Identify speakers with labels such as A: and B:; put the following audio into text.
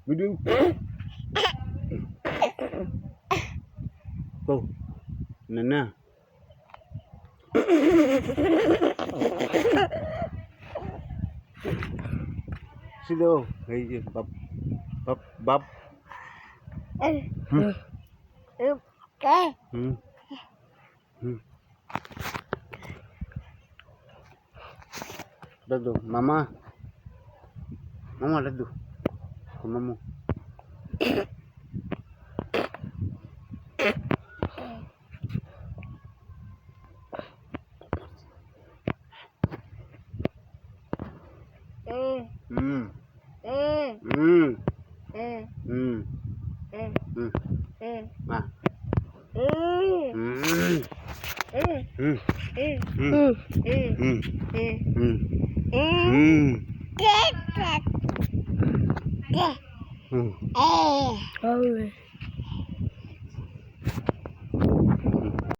A: Biding. Oh, nana. Sino? Hey, bab, bab, bab. Hmm. Hmm. Hmm. Dado, mama. Mama, dado. Mama mo. Hmm. Hmm. Hmm. Ma.